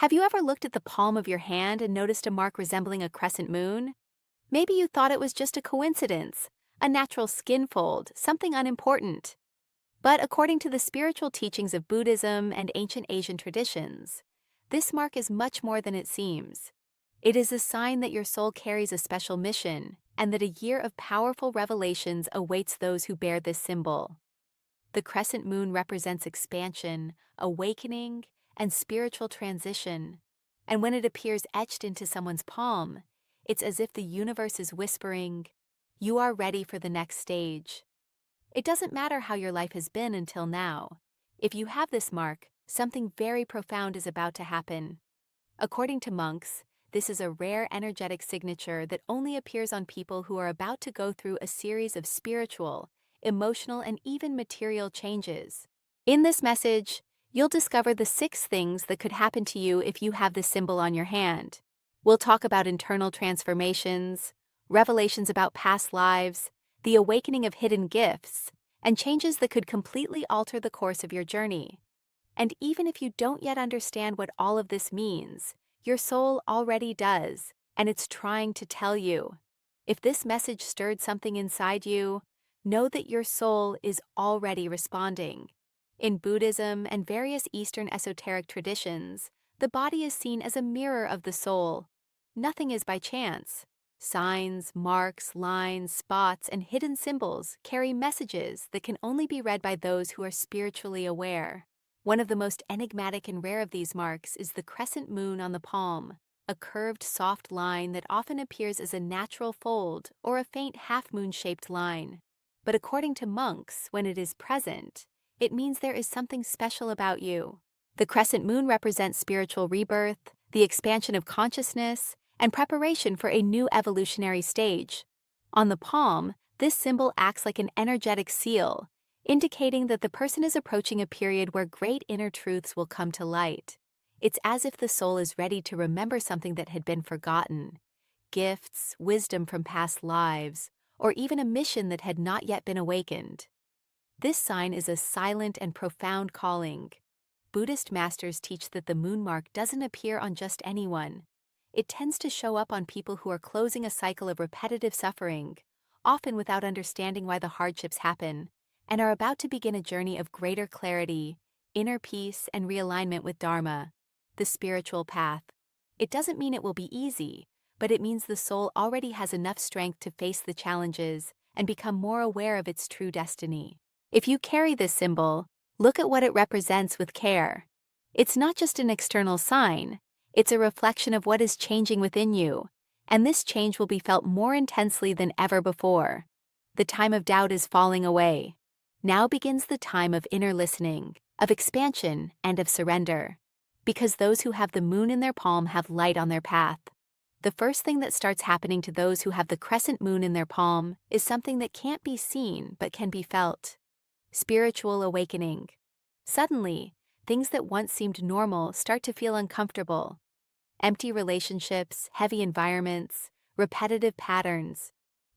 Have you ever looked at the palm of your hand and noticed a mark resembling a crescent moon? Maybe you thought it was just a coincidence, a natural skin fold, something unimportant. But according to the spiritual teachings of Buddhism and ancient Asian traditions, this mark is much more than it seems. It is a sign that your soul carries a special mission and that a year of powerful revelations awaits those who bear this symbol. The crescent moon represents expansion, awakening, and spiritual transition. And when it appears etched into someone's palm, it's as if the universe is whispering, "You are ready for the next stage." It doesn't matter how your life has been until now. If you have this mark, something very profound is about to happen. According to monks, this is a rare energetic signature that only appears on people who are about to go through a series of spiritual, emotional, and even material changes. In this message, you'll discover the 6 things that could happen to you if you have this symbol on your hand. We'll talk about internal transformations, revelations about past lives, the awakening of hidden gifts, and changes that could completely alter the course of your journey. And even if you don't yet understand what all of this means, your soul already does, and it's trying to tell you. If this message stirred something inside you, know that your soul is already responding. In Buddhism and various Eastern esoteric traditions, the body is seen as a mirror of the soul. Nothing is by chance. Signs, marks, lines, spots, and hidden symbols carry messages that can only be read by those who are spiritually aware. One of the most enigmatic and rare of these marks is the crescent moon on the palm, a curved soft line that often appears as a natural fold or a faint half-moon-shaped line. But according to monks, when it is present, it means there is something special about you. The crescent moon represents spiritual rebirth, the expansion of consciousness, and preparation for a new evolutionary stage. On the palm, this symbol acts like an energetic seal, indicating that the person is approaching a period where great inner truths will come to light. It's as if the soul is ready to remember something that had been forgotten, gifts, wisdom from past lives, or even a mission that had not yet been awakened. This sign is a silent and profound calling. Buddhist masters teach that the moon mark doesn't appear on just anyone. It tends to show up on people who are closing a cycle of repetitive suffering, often without understanding why the hardships happen, and are about to begin a journey of greater clarity, inner peace, and realignment with Dharma, the spiritual path. It doesn't mean it will be easy, but it means the soul already has enough strength to face the challenges and become more aware of its true destiny. If you carry this symbol, look at what it represents with care. It's not just an external sign, it's a reflection of what is changing within you, and this change will be felt more intensely than ever before. The time of doubt is falling away. Now begins the time of inner listening, of expansion, and of surrender. Because those who have the moon in their palm have light on their path. The first thing that starts happening to those who have the crescent moon in their palm is something that can't be seen but can be felt. Spiritual awakening. Suddenly, things that once seemed normal start to feel uncomfortable. Empty relationships, heavy environments, repetitive patterns.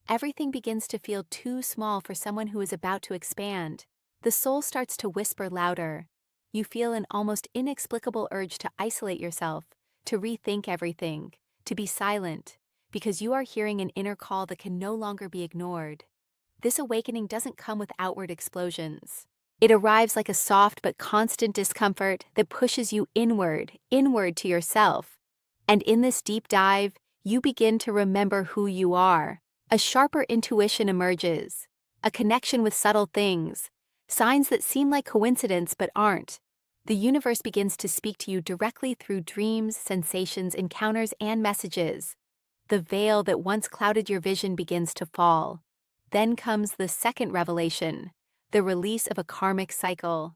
Everything begins to feel too small for someone who is about to expand. The soul starts to whisper louder. You feel an almost inexplicable urge to isolate yourself, to rethink everything, to be silent, because you are hearing an inner call that can no longer be ignored. This awakening doesn't come with outward explosions. It arrives like a soft but constant discomfort that pushes you inward to yourself. And in this deep dive, you begin to remember who you are. A sharper intuition emerges, a connection with subtle things, signs that seem like coincidence but aren't. The universe begins to speak to you directly through dreams, sensations, encounters, and messages. The veil that once clouded your vision begins to fall. Then comes the second revelation, the release of a karmic cycle.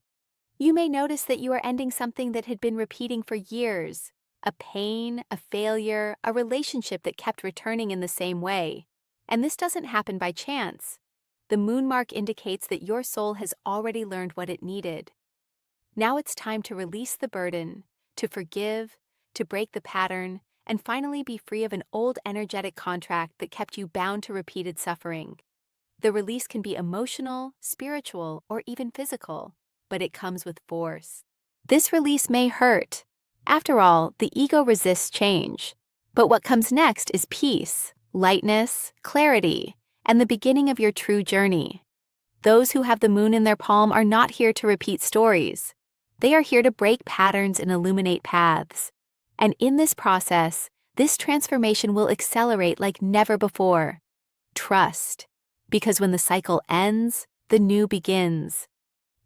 You may notice that you are ending something that had been repeating for years, a pain, a failure, a relationship that kept returning in the same way. And this doesn't happen by chance. The moon mark indicates that your soul has already learned what it needed. Now it's time to release the burden, to forgive, to break the pattern, and finally be free of an old energetic contract that kept you bound to repeated suffering. The release can be emotional, spiritual, or even physical, but it comes with force. This release may hurt. After all, the ego resists change. But what comes next is peace, lightness, clarity, and the beginning of your true journey. Those who have the moon in their palm are not here to repeat stories. They are here to break patterns and illuminate paths. And in this process, this transformation will accelerate like never before. Trust, because when the cycle ends, the new begins.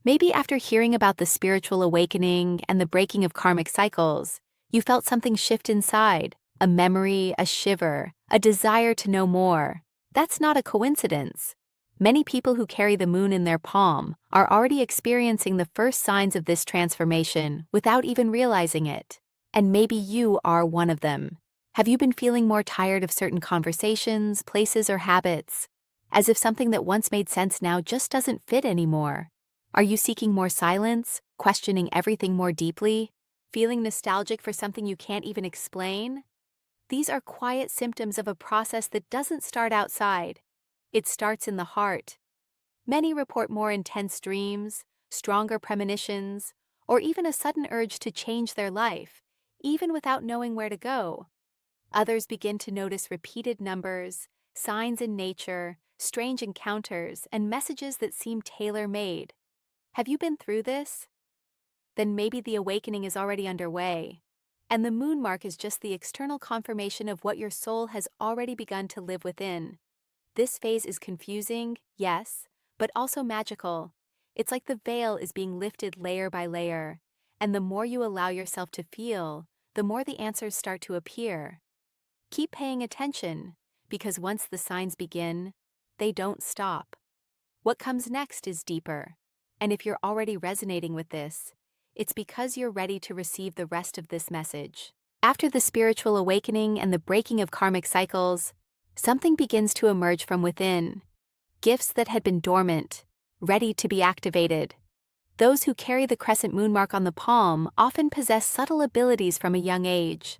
Maybe after hearing about the spiritual awakening and the breaking of karmic cycles, you felt something shift inside, a memory, a shiver, a desire to know more. That's not a coincidence. Many people who carry the moon in their palm are already experiencing the first signs of this transformation without even realizing it. And maybe you are one of them. Have you been feeling more tired of certain conversations, places, or habits? As if something that once made sense now just doesn't fit anymore? Are you seeking more silence, questioning everything more deeply, feeling nostalgic for something you can't even explain? These are quiet symptoms of a process that doesn't start outside. It starts in the heart. Many report more intense dreams, stronger premonitions, or even a sudden urge to change their life, even without knowing where to go. Others begin to notice repeated numbers, signs in nature, strange encounters, and messages that seem tailor-made. Have you been through this? Then maybe the awakening is already underway, and the moon mark is just the external confirmation of what your soul has already begun to live within. This phase is confusing, yes, but also magical. It's like the veil is being lifted layer by layer, and the more you allow yourself to feel, the more the answers start to appear. Keep paying attention, because once the signs begin, they don't stop. What comes next is deeper, and if you're already resonating with this, it's because you're ready to receive the rest of this message. After the spiritual awakening and the breaking of karmic cycles, something begins to emerge from within. Gifts that had been dormant, ready to be activated. Those who carry the crescent moon mark on the palm often possess subtle abilities from a young age.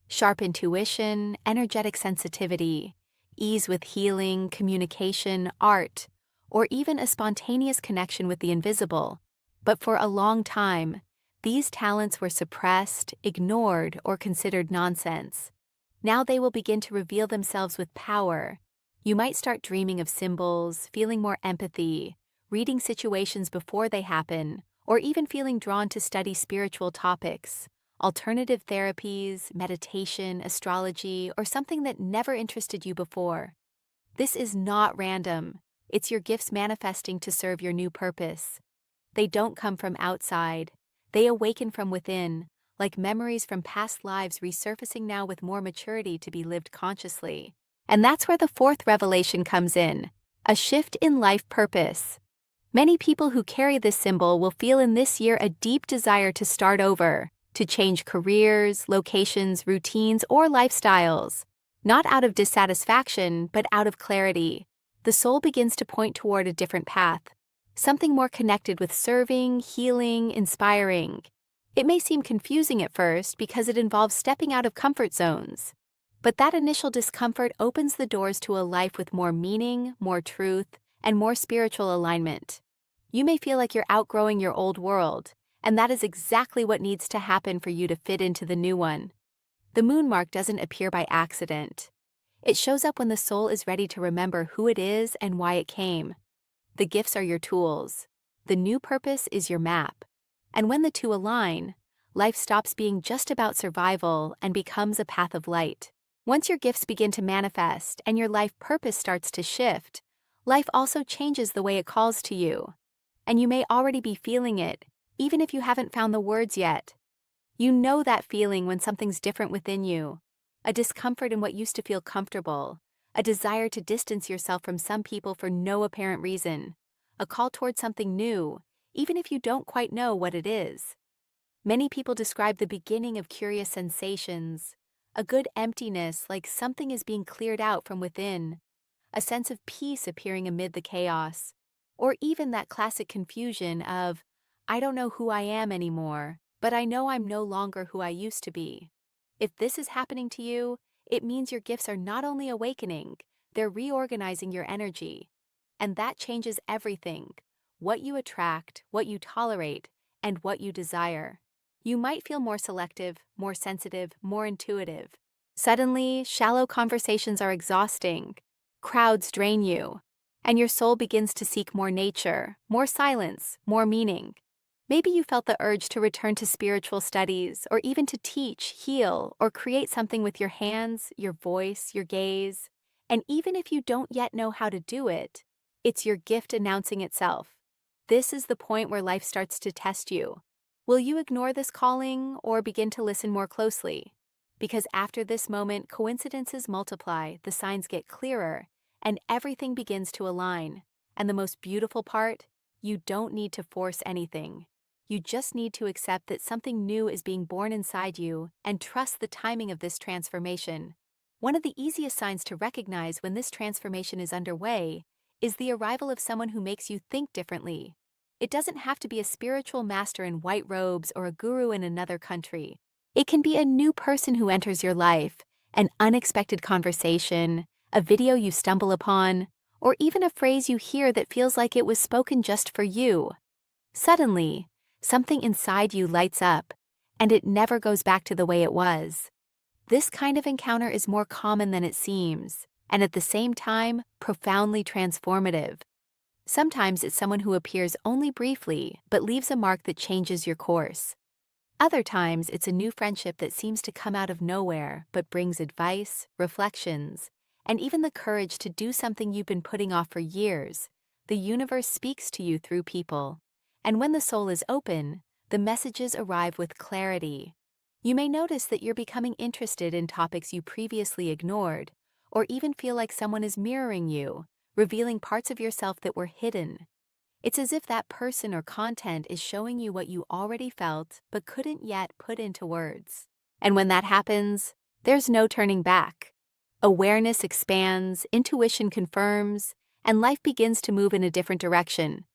Sharp intuition, energetic sensitivity, ease with healing, communication, art, or even a spontaneous connection with the invisible. But for a long time, these talents were suppressed, ignored, or considered nonsense. Now they will begin to reveal themselves with power. You might start dreaming of symbols, feeling more empathy, reading situations before they happen, or even feeling drawn to study spiritual topics, alternative therapies, meditation, astrology, or something that never interested you before. This is not random. It's your gifts manifesting to serve your new purpose. They don't come from outside. They awaken from within, like memories from past lives resurfacing now with more maturity to be lived consciously. And that's where the fourth revelation comes in, a shift in life purpose. Many people who carry this symbol will feel in this year a deep desire to start over, to change careers, locations, routines, or lifestyles. Not out of dissatisfaction, but out of clarity. The soul begins to point toward a different path, something more connected with serving, healing, inspiring. It may seem confusing at first because it involves stepping out of comfort zones. But that initial discomfort opens the doors to a life with more meaning, more truth, and more spiritual alignment. You may feel like you're outgrowing your old world, and that is exactly what needs to happen for you to fit into the new one. The moon mark doesn't appear by accident. It shows up when the soul is ready to remember who it is and why it came. The gifts are your tools. The new purpose is your map. And when the two align, life stops being just about survival and becomes a path of light. Once your gifts begin to manifest and your life purpose starts to shift, life also changes the way it calls to you. And you may already be feeling it, even if you haven't found the words yet. You know that feeling when something's different within you, a discomfort in what used to feel comfortable, a desire to distance yourself from some people for no apparent reason, a call toward something new, even if you don't quite know what it is. Many people describe the beginning of curious sensations, a good emptiness like something is being cleared out from within, a sense of peace appearing amid the chaos, or even that classic confusion of, I don't know who I am anymore, but I know I'm no longer who I used to be. If this is happening to you, it means your gifts are not only awakening, they're reorganizing your energy. And that changes everything: what you attract, what you tolerate, and what you desire. You might feel more selective, more sensitive, more intuitive. Suddenly, shallow conversations are exhausting. Crowds drain you, and your soul begins to seek more nature, more silence, more meaning. Maybe you felt the urge to return to spiritual studies, or even to teach, heal, or create something with your hands, your voice, your gaze. And even if you don't yet know how to do it, it's your gift announcing itself. This is the point where life starts to test you. Will you ignore this calling or begin to listen more closely? Because after this moment, coincidences multiply, the signs get clearer, and everything begins to align. And the most beautiful part, you don't need to force anything. You just need to accept that something new is being born inside you and trust the timing of this transformation. One of the easiest signs to recognize when this transformation is underway is the arrival of someone who makes you think differently. It doesn't have to be a spiritual master in white robes or a guru in another country. It can be a new person who enters your life, an unexpected conversation, a video you stumble upon, or even a phrase you hear that feels like it was spoken just for you. Suddenly, something inside you lights up, and it never goes back to the way it was. This kind of encounter is more common than it seems, and at the same time, profoundly transformative. Sometimes it's someone who appears only briefly, but leaves a mark that changes your course. Other times, it's a new friendship that seems to come out of nowhere, but brings advice, reflections, and even the courage to do something you've been putting off for years. The universe speaks to you through people. And when the soul is open, the messages arrive with clarity. You may notice that you're becoming interested in topics you previously ignored, or even feel like someone is mirroring you, revealing parts of yourself that were hidden. It's as if that person or content is showing you what you already felt but couldn't yet put into words. And when that happens, there's no turning back. Awareness expands, intuition confirms, and life begins to move in a different direction.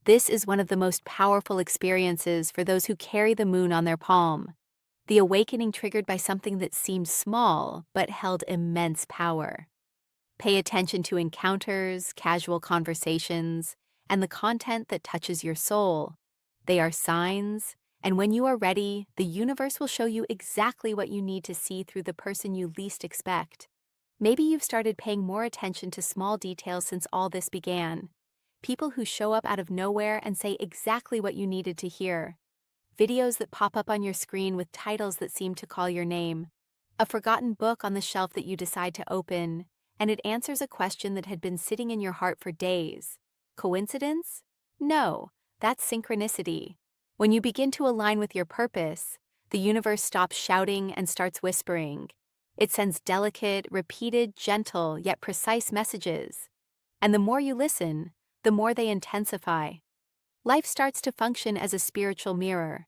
This is one of the most powerful experiences for those who carry the moon on their palm. The awakening triggered by something that seemed small but held immense power. Pay attention to encounters, casual conversations, and the content that touches your soul. They are signs, and when you are ready, the universe will show you exactly what you need to see through the person you least expect. Maybe you've started paying more attention to small details since all this began. People who show up out of nowhere and say exactly what you needed to hear. Videos that pop up on your screen with titles that seem to call your name. A forgotten book on the shelf that you decide to open, and it answers a question that had been sitting in your heart for days. Coincidence? No, that's synchronicity. When you begin to align with your purpose, the universe stops shouting and starts whispering. It sends delicate, repeated, gentle, yet precise messages. And the more you listen, the more they intensify. Life starts to function as a spiritual mirror.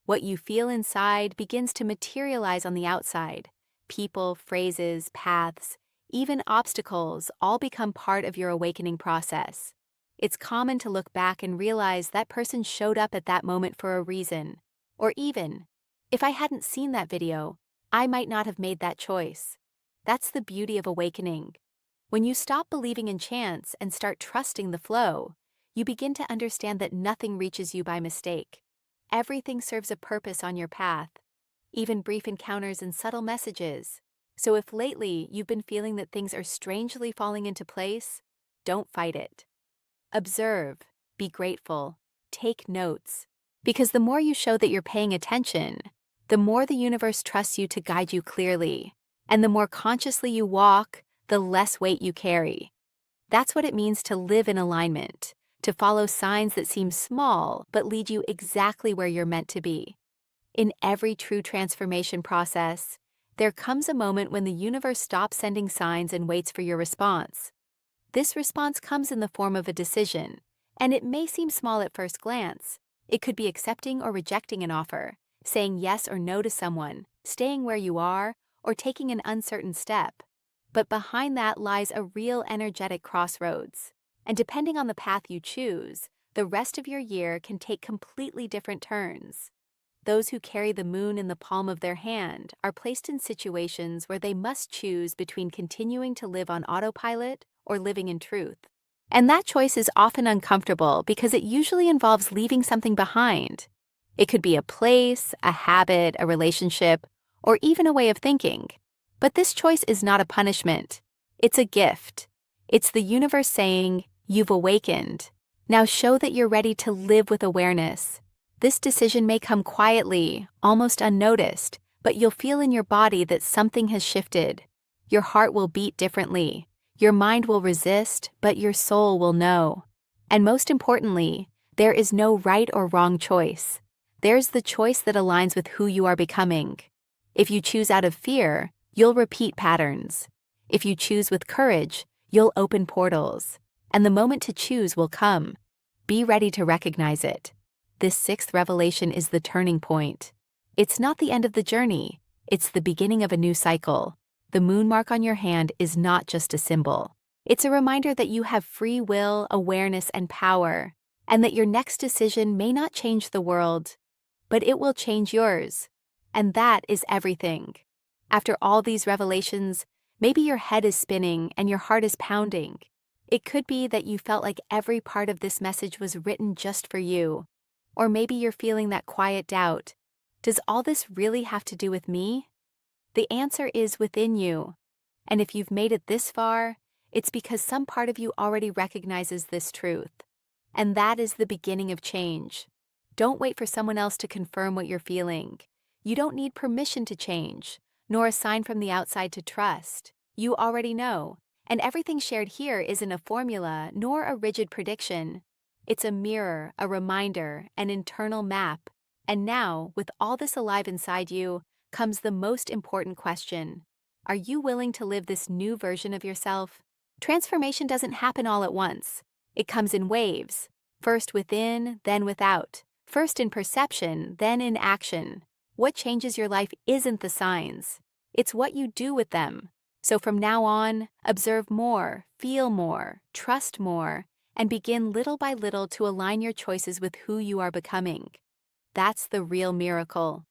What you feel inside begins to materialize on the outside. People, phrases, paths, even obstacles all become part of your awakening process. It's common to look back and realize that person showed up at that moment for a reason. Or even, if I hadn't seen that video, I might not have made that choice. That's the beauty of awakening. When you stop believing in chance and start trusting the flow, you begin to understand that nothing reaches you by mistake. Everything serves a purpose on your path, even brief encounters and subtle messages. So if lately you've been feeling that things are strangely falling into place, don't fight it. Observe, be grateful, take notes. Because the more you show that you're paying attention, the more the universe trusts you to guide you clearly. And the more consciously you walk, the less weight you carry. That's what it means to live in alignment, to follow signs that seem small but lead you exactly where you're meant to be. In every true transformation process, there comes a moment when the universe stops sending signs and waits for your response. This response comes in the form of a decision, and it may seem small at first glance. It could be accepting or rejecting an offer, saying yes or no to someone, staying where you are, or taking an uncertain step. But behind that lies a real energetic crossroads. And depending on the path you choose, the rest of your year can take completely different turns. Those who carry the moon in the palm of their hand are placed in situations where they must choose between continuing to live on autopilot or living in truth. And that choice is often uncomfortable because it usually involves leaving something behind. It could be a place, a habit, a relationship, or even a way of thinking. But this choice is not a punishment. It's a gift. It's the universe saying, "You've awakened. Now show that you're ready to live with awareness." This decision may come quietly, almost unnoticed, but you'll feel in your body that something has shifted. Your heart will beat differently. Your mind will resist, but your soul will know. And most importantly, there is no right or wrong choice. There's the choice that aligns with who you are becoming. If you choose out of fear, you'll repeat patterns. If you choose with courage, you'll open portals. And the moment to choose will come. Be ready to recognize it. This sixth revelation is the turning point. It's not the end of the journey. It's the beginning of a new cycle. The moon mark on your hand is not just a symbol. It's a reminder that you have free will, awareness, and power, and that your next decision may not change the world, but it will change yours. And that is everything. After all these revelations, maybe your head is spinning and your heart is pounding. It could be that you felt like every part of this message was written just for you. Or maybe you're feeling that quiet doubt. Does all this really have to do with me? The answer is within you. And if you've made it this far, it's because some part of you already recognizes this truth. And that is the beginning of change. Don't wait for someone else to confirm what you're feeling. You don't need permission to change, nor a sign from the outside to trust. You already know. And everything shared here isn't a formula, nor a rigid prediction. It's a mirror, a reminder, an internal map. And now, with all this alive inside you, comes the most important question. Are you willing to live this new version of yourself? Transformation doesn't happen all at once. It comes in waves, first within, then without. First in perception, then in action. What changes your life isn't the signs. It's what you do with them. So from now on, observe more, feel more, trust more, and begin little by little to align your choices with who you are becoming. That's the real miracle.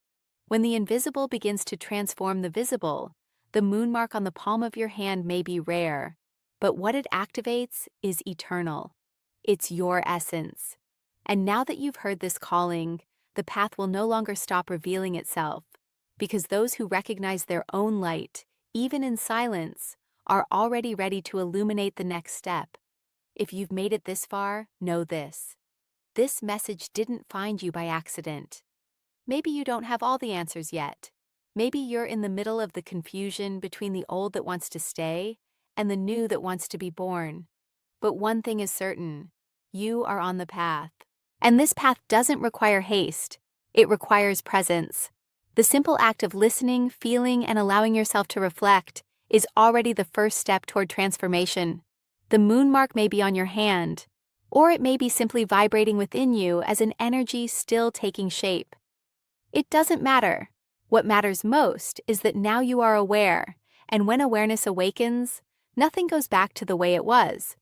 When the invisible begins to transform the visible, the moon mark on the palm of your hand may be rare, but what it activates is eternal. It's your essence. And now that you've heard this calling, the path will no longer stop revealing itself, because those who recognize their own light, even in silence, are already ready to illuminate the next step. If you've made it this far, know this. This message didn't find you by accident. Maybe you don't have all the answers yet. Maybe you're in the middle of the confusion between the old that wants to stay and the new that wants to be born. But one thing is certain, you are on the path. And this path doesn't require haste. It requires presence. The simple act of listening, feeling, and allowing yourself to reflect is already the first step toward transformation. The moon mark may be on your hand, or it may be simply vibrating within you as an energy still taking shape. It doesn't matter. What matters most is that now you are aware, and when awareness awakens, nothing goes back to the way it was.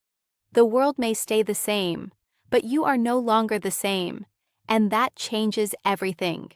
The world may stay the same, but you are no longer the same, and that changes everything.